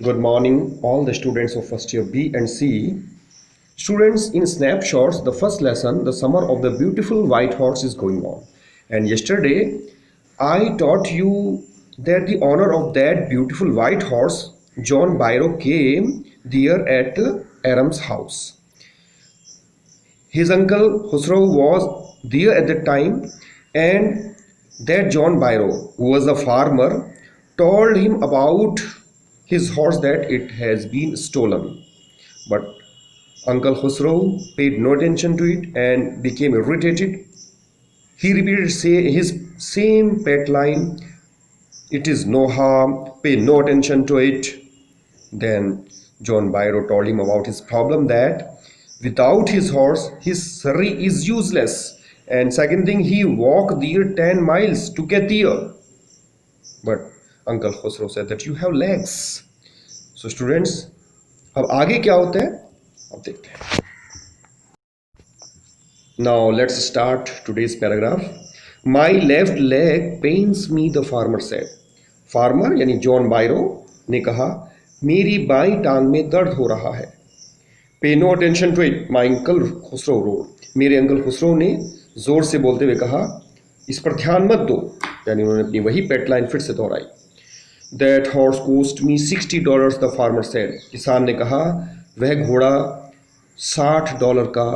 Good morning, all the students of first year B and C. Students, in snapshots, the first lesson, the summer of the beautiful white horse is going on. And yesterday, I taught you that the owner of that beautiful white horse, John Byro, came there at Aram's house. His uncle Husro was there at the time, and that John Byro, who was a farmer, told him about his horse that it has been stolen. But Uncle Husro paid no attention to it and became irritated. He repeated his same pet line, "It is no harm, pay no attention to it." Then John Byro told him about his problem, that without his horse, his surrey is useless. And second thing, he walked there 10 miles to get there. But Uncle Khusro said that you have legs. So students, अब आगे क्या होता है अब देखते हैं. Now let's start today's paragraph. My left leg pains me, the farmer said. Farmer यानी John बायरो ने कहा, मेरी बाईं टांग में दर्द हो रहा है. Pay no attention to it, my uncle Khusro roared. मेरे अंकल खुसरो ने जोर से बोलते हुए कहा, इस पर ध्यान मत दो. यानी उन्होंने अपनी वही पेट लाइन फिर से दोहराई. That horse cost me $60, the farmer said. किसान ने कहा, वह घोड़ा $60 का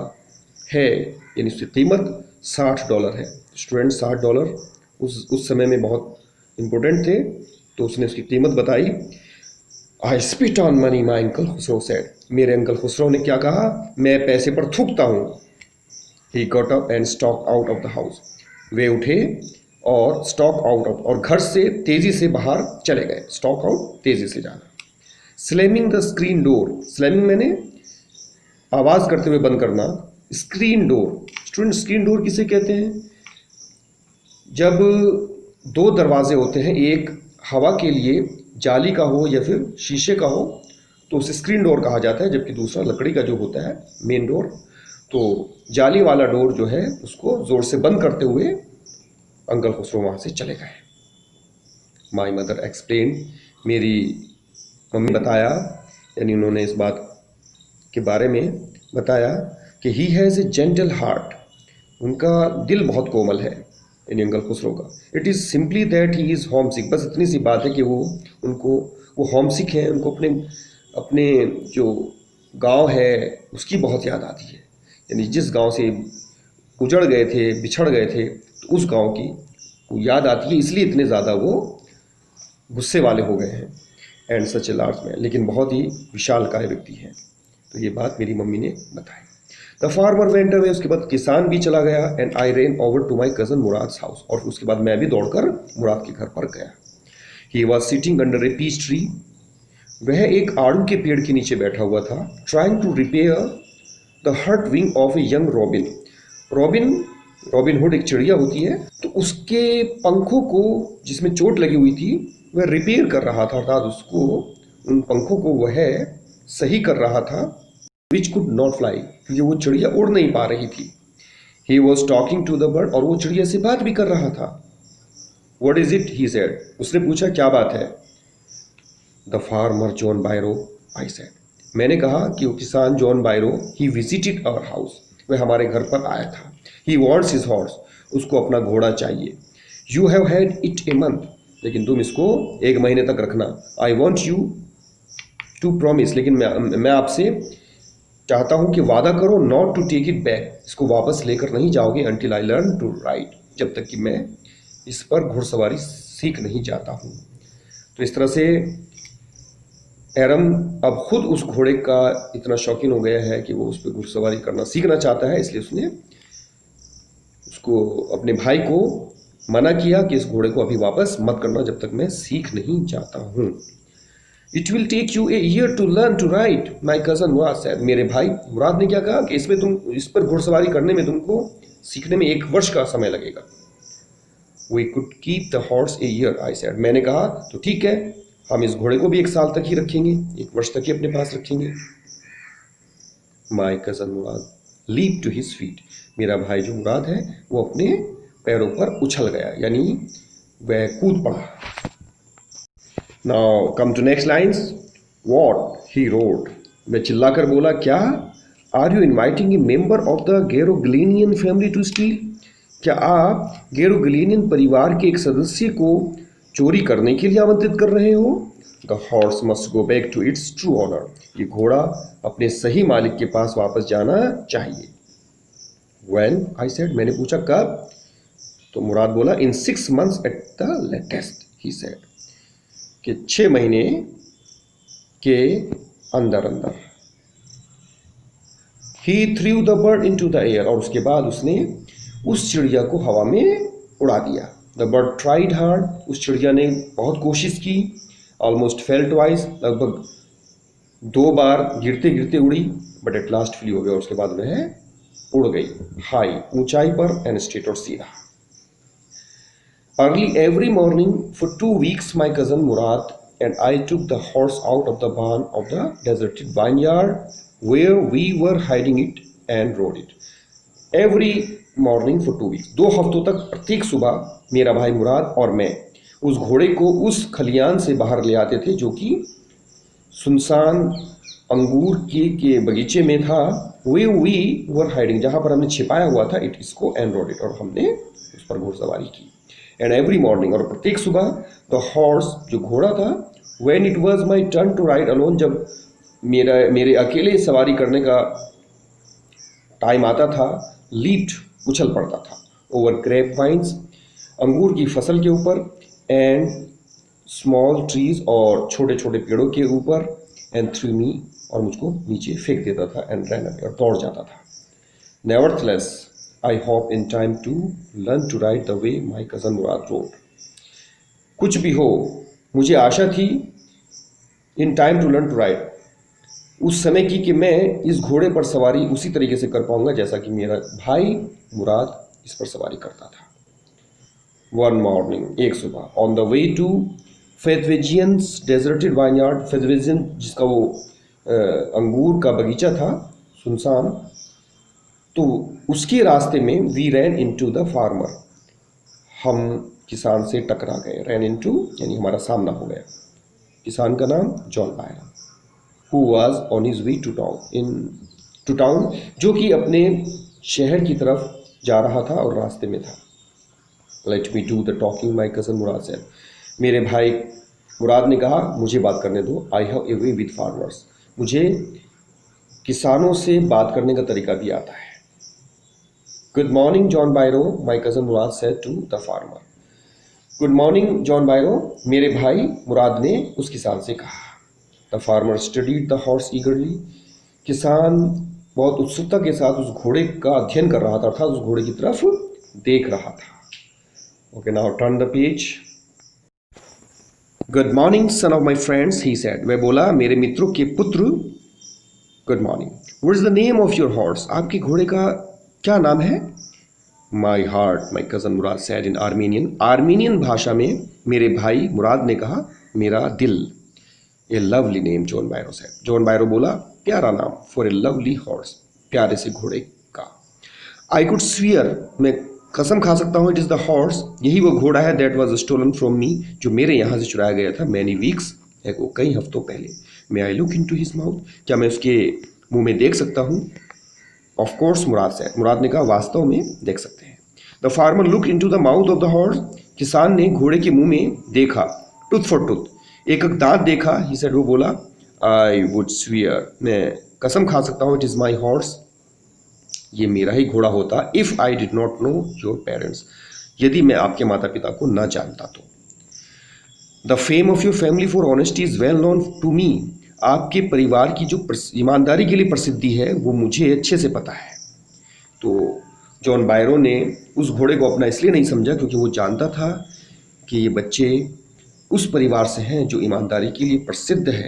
है, यानी उसकी कीमत $60 है. स्टूडेंट, $60 उस समय में बहुत इम्पोर्टेंट थे, तो उसने उसकी कीमत बताई. I spit on money, my uncle Khusro said. मेरे अंकल खुसरो ने क्या कहा, मैं पैसे पर थूकता हूँ. He got up and stalked out of the house. वे उठे और स्टॉक आउट ऑफ, और घर से तेजी से बाहर चले गए. स्टॉक आउट, तेजी से जाना. Slamming the screen door. Slamming मैंने आवाज करते हुए बंद करना. Screen door, student screen door किसे कहते हैं? जब दो दरवाजे होते हैं, एक हवा के लिए जाली का हो या फिर शीशे का हो, तो उसे स्क्रीन डोर कहा जाता है. जबकि दूसरा लकड़ी का जो होता है मेन डोर, तो जाली वाला डोर जो है उसको जोर से बंद करते हुए अंकल खुसरो वहाँ से चले गए. My mother explain. मेरी मम्मी बताया, यानी उन्होंने इस बात के बारे में बताया कि he has a gentle heart. उनका दिल बहुत कोमल है, यानी अंकल खुसरो का. It is simply that he is homesick. बस इतनी सी बात है कि वो होम सिक हैं. उनको अपने जो गांव है उसकी बहुत याद आती है. यानी जिस गांव से उजड़ गए थे, बिछड़ गए थे, तो उस गांव की वो याद आती है, इसलिए इतने ज़्यादा वो गुस्से वाले हो गए हैं. And such a large man, लेकिन बहुत ही विशालकाय व्यक्ति हैं. तो ये बात मेरी मम्मी ने बताई. The farmer went away. उसके बाद किसान भी चला गया. And I ran over to my cousin Mourad's house. और उसके बाद मैं भी दौड़कर मुराद के घर पर गया. He was sitting under a peach tree. वह एक आड़ू के पेड़ के नीचे बैठा हुआ था. Trying to repair the hurt wing of a young robin. Robin Hood एक चिड़िया होती है, तो उसके पंखों को जिसमें चोट लगी हुई थी वह रिपेयर कर रहा था, अर्थात उसको उन पंखों को वह सही कर रहा था. विच कुड नॉट फ्लाई, क्योंकि वो चिड़िया उड़ नहीं पा रही थी. He was talking to the bird. और वो चिड़िया से बात भी कर रहा था. What is it, he said. उसने पूछा, क्या बात है? The farmer John Byro, I said. मैंने कहा कि वो किसान John Byro, he visited our house. वह हमारे घर पर आया था. He wants his horse. उसको अपना घोड़ा चाहिए. You have had it a month. लेकिन तुम इसको 1 महीने तक रखना. I want you to promise. लेकिन मैं आपसे चाहता हूं कि वादा करो, not to take it back. इसको वापस लेकर नहीं जाओगे until I learn to ride. जब तक कि मैं इस पर घुड़सवारी सीख नहीं जाता हूं. तो इस तरह से एरम अब खुद उस घोड़े का इतना शौकीन हो गया है कि वो उस पर घुड़सवारी करना सीखना चाहता है. इसलिए उसने उसको अपने भाई को मना किया कि इस घोड़े को अभी वापस मत करना जब तक मैं सीख नहीं जाता हूँ. It will take you a year to learn to ride, my cousin Mourad said. मेरे भाई मुराद ने क्या कहा कि इस पर घुड़सवारी करने में तुमको सीखने में 1 वर्ष का समय लगेगा. We could keep the horse a year, I said. मैंने कहा तो ठीक है, हम इस घोड़े को भी 1 साल तक ही रखेंगे, 1 वर्ष तक ही अपने पास रखेंगे. My cousin Mourad leap to his feet. मेरा भाई जो मुराद है वो अपने पैरों पर उछल गया, यानी वह कूद पड़ा. Now come to next lines. What he roared, वह चिल्लाकर बोला, क्या? Are you inviting a member of the Garoghlanian family to steal, क्या आप गेरोग्लेनियन परिवार के एक सदस्य को चोरी करने के लिए आमंत्रित कर रहे हो? The horse must go back to its true owner, ये घोड़ा अपने सही मालिक के पास वापस जाना चाहिए। When? I said, मैंने पूछा कब? तो मुराद बोला, इन 6 months at the latest, he said, कि 6 महीने के अंदर अंदर। He threw the bird into the air, और उसके बाद उसने उस चिड़िया को हवा में उड़ा दिया। The bird tried hard, उस चिड़िया ने बहुत कोशिश की। Almost fell twice, लगभग 2 बार गिरते गिरते उड़ी, बट एट लास्ट फ्ली हो गया, और उसके बाद वह उड़ गई हाई, ऊंचाई पर, एंड स्ट्रेट और सीधा। Early every morning for 2 weeks my cousin Murad and I took the horse out of the barn of the deserted vineyard where we were hiding it and rode it. Every morning for 2 weeks, 2 हफ्तों तक प्रत्येक सुबह मेरा भाई मुराद और मैं उस घोड़े को उस खलियान से बाहर ले आते थे जो कि सुनसान अंगूर के बगीचे में था। वी वर हाइडिंग, जहाँ पर हमने छिपाया हुआ था, इट इसको एंड रोड इट, और हमने उस पर घुड़सवारी की। एंड एवरी मॉर्निंग, और प्रत्येक सुबह, द हॉर्स, जो घोड़ा था, when it was my turn to ride alone, जब मेरे अकेले सवारी करने का टाइम आता था, लीप्ड, उछल पड़ता था, ओवर ग्रेप वाइन्स, अंगूर की फसल के ऊपर, एंड स्मॉल ट्रीज, और छोटे छोटे पेड़ों के ऊपर, एंड थ्रू मी, और मुझको नीचे फेंक देता था, एंड रन अवे, और दौड़ जाता था। Nevertheless I hope in time to learn to ride the way my cousin Mourad rode. कुछ भी हो, मुझे आशा थी, in time to learn to ride, उस समय की, कि मैं इस घोड़े पर सवारी उसी तरीके से कर पाऊंगा जैसा कि मेरा भाई मुराद इस पर सवारी करता था। वन मॉर्निंग, एक सुबह, on the way to Fetvajian's deserted vineyard, Fetvajian जिसका वो अंगूर का बगीचा था, सुनसान, तो उसके रास्ते में we ran into the farmer, हम किसान से टकरा गए। रैन इनटू यानी हमारा सामना हो गया। किसान का नाम John Byron, who was on his way to town, जो कि अपने शहर की तरफ जा रहा था और रास्ते में था। Let me do the talking, my cousin Mourad said, मेरे भाई मुराद ने कहा, मुझे बात करने दो। I have a way with farmers, मुझे किसानों से बात करने का तरीका भी आता है। Good morning John Byro, my cousin Mourad said to the farmer. Good morning John Byro, मेरे भाई मुराद ने उस किसान से कहा। The farmer studied the horse eagerly, किसान बहुत उत्सुकता के साथ उस घोड़े का अध्ययन कर रहा था, अर्थात उस घोड़े की तरफ देख रहा था। Okay, now turn the page. Good morning son of my friends, he said, वह बोला, मेरे मित्रों के पुत्र, good morning. What is the name of your horse, आपके घोड़े का क्या नाम है? My heart, my cousin Mourad said in Armenian, Armenian भाषा में मेरे भाई मुराद ने कहा, मेरा दिल। A lovely name, John Byro said, John Byro बोला, प्यारा नाम, फॉर ए लवली हॉर्स, प्यारे से घोड़े का। आई कुड स्वीयर, मैं कसम खा सकता हूँ, इट इज़ द हॉर्स, यही वो घोड़ा है, that was stolen from me, जो मेरे यहाँ से चुराया गया था, मैनी वीक्स एगो, कई हफ्तों पहले। May I look into his mouth, क्या मैं उसके मुंह में देख सकता हूँ? Of course, Mourad said, Mourad ने कहा, वास्तव में देख सकते हैं। The farmer look into the mouth of the horse, किसान ने घोड़े के मुंह में देखा, टूथ फॉर टूथ, एक एक दांत देखा। ही सेड, वो बोला, आई वुड स्वीयर, मैं कसम खा सकता हूँ, इट इज़ माई हॉर्स, ये मेरा ही घोड़ा होता, if I did not know your parents, यदि मैं आपके माता पिता को न जानता तो। The fame of your family for honesty is well known to me, आपके परिवार की जो ईमानदारी के लिए प्रसिद्धि है वो मुझे अच्छे से पता है। तो जॉन बायरो ने उस घोड़े को अपना इसलिए नहीं समझा क्योंकि वो जानता था कि ये बच्चे उस परिवार से हैं जो ईमानदारी के लिए प्रसिद्ध है,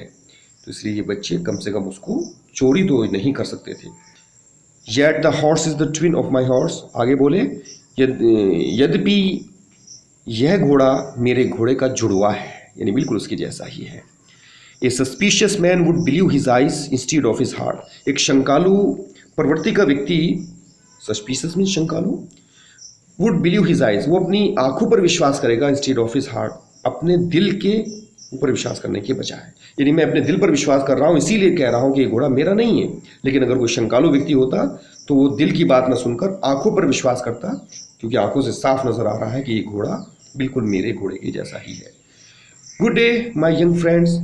तो इसलिए ये बच्चे कम से कम उसको चोरी तो नहीं कर सकते थे। Yet the horse is the twin of my horse, आगे बोले, यद्यपि यह घोड़ा मेरे घोड़े का जुड़वा है, यानी बिल्कुल उसके जैसा ही है। A suspicious man would believe his eyes instead of his heart, एक शंकालु प्रवृत्ति का व्यक्ति, सस्पिशियस मीन शंकालु, वुड बिलीव हिज आइज, वो अपनी आंखों पर विश्वास करेगा, इंस्टीड ऑफ हिज हार्ट, अपने दिल के ऊपर विश्वास करने के बजाय। यानी मैं अपने दिल पर विश्वास कर रहा हूँ, इसीलिए कह रहा हूँ कि ये घोड़ा मेरा नहीं है। लेकिन अगर कोई शंकालु व्यक्ति होता तो वो दिल की बात न सुनकर आंखों पर विश्वास करता, क्योंकि आंखों से साफ नजर आ रहा है कि ये घोड़ा बिल्कुल मेरे घोड़े के जैसा ही है। Good day my young friends,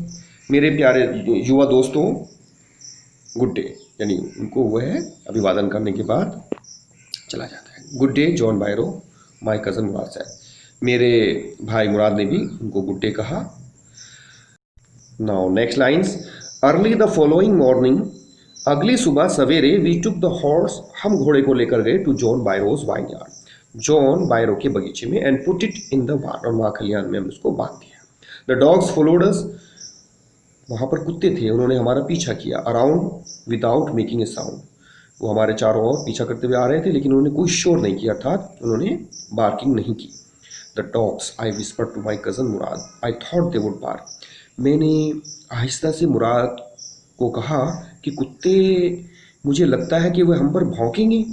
मेरे प्यारे युवा दोस्तों, गुड डे, यानी उनको वो है अभिवादन करने के बाद चला जाता है। Good day John Byro, my cousin Mourad साहब। मेरे भाई मुराद ने भी उनको गुड डे कहा। Now next lines, early the following morning, अगली सुबह सवेरे, वी टुक द हॉर्स, हम घोड़े को लेकर गए to John Byro's vineyard, John Byro के बगीचे में, and put it in the barn, और वहाँ खलियान में हम उसको बांध दिया। द डॉग्स फॉलोड अस, वहाँ पर कुत्ते थे, उन्होंने हमारा पीछा किया, around without making a sound, वो हमारे चारों ओर पीछा करते हुए आ रहे थे, लेकिन उन्होंने कोई शोर नहीं किया, अर्थात उन्होंने बार्किंग नहीं की। The dogs, I whisper to my cousin Murad, I thought they would bark, मैंने आहिस्ता से मुराद को कहा कि कुत्ते, मुझे लगता है कि वह हम पर भौंकेंगे।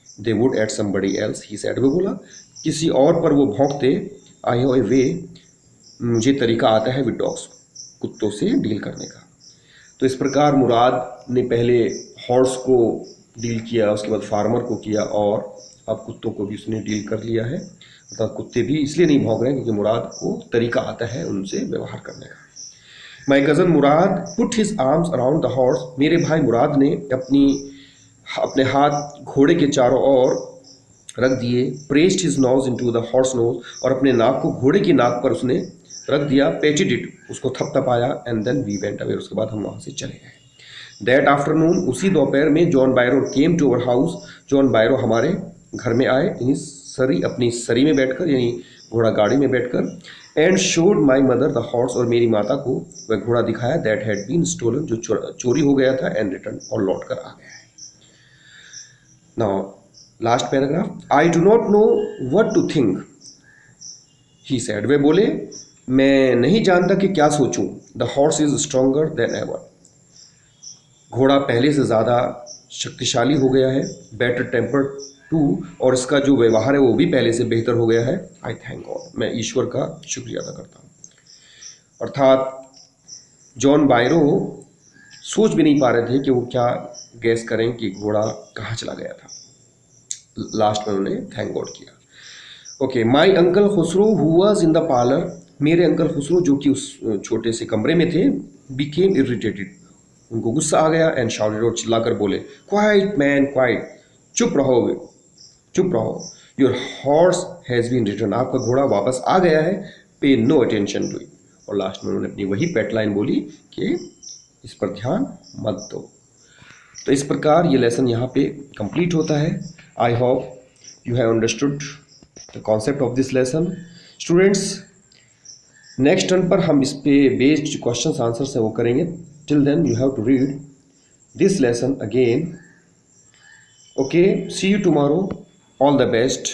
They would eat somebody else, he said, वो बोला किसी और पर वो भौंकते। आई हैव ए वे, मुझे तरीका आता है विद डॉग्स, कुत्तों से डील करने का। तो इस प्रकार मुराद ने पहले हॉर्स को डील किया, उसके बाद फार्मर को किया, और अब कुत्तों को भी उसने डील कर लिया है। अर्थात कुत्ते भी इसलिए नहीं भौंक रहे हैं क्योंकि मुराद को तरीका आता है उनसे व्यवहार करने का। माई cousin Murad put his arms around the horse, मेरे भाई मुराद ने अपने हाथ घोड़े के चारों ओर रख दिए। Pressed his nose into the horse nose, और अपने नाक को घोड़े की नाक पर उसने रख दिया। पेटेड इट, उसको थपथपाया, and then we went away, उसके बाद हम वहाँ से चले गए। दैट आफ्टरनून, उसी दोपहर में, John Byro came to our house, John Byro हमारे घर में आए, इन सरी, अपनी सरी में बैठकर, यानी घोड़ा गाड़ी में बैठकर, and showed my mother the horse, और मेरी माता को वह घोड़ा दिखाया, दैट हैड बीन स्टोलन, जो चोरी हो गया था, एंड रिटर्न, और लौट कर आ गया है। Now last paragraph, I do not know what to think, he said, वे बोले मैं नहीं जानता कि क्या सोचूं। The horse is stronger than ever, घोड़ा पहले से ज़्यादा शक्तिशाली हो गया है। बेटर टेम्पर्ड टू, और इसका जो व्यवहार है वो भी पहले से बेहतर हो गया है। आई थैंक गॉड, मैं ईश्वर का शुक्रिया अदा करता हूँ। अर्थात जॉन बायरो सोच भी नहीं पा रहे थे कि वो क्या गैस करें कि घोड़ा कहाँ चला गया था। लास्ट में उन्होंने थैंक गॉड किया। Okay, my uncle Khusro who was in the parlour, मेरे अंकल खुसरो जो कि उस छोटे से कमरे में थे, बिकेम इरिटेटेड, उनको गुस्सा आ गया, एंड शाउटेड, और चिल्लाकर बोले, क्वाइट मैन क्वाइट, चुप रहो, चुप रहो, your horse has been return, आपका घोड़ा वापस आ गया है, pay no attention to it. और लास्ट में उन्होंने अपनी वही पेट लाइन बोली कि इस पर ध्यान मत दो। तो इस प्रकार ये लेसन यहाँ पे कंप्लीट होता है। I hope you have understood the concept of this lesson. Students, next turn पर हम इस पे बेस्ड क्वेश्चंस आंसर्स हैं वो करेंगे। Till then you have to read this lesson again. Okay, see you tomorrow, all the best.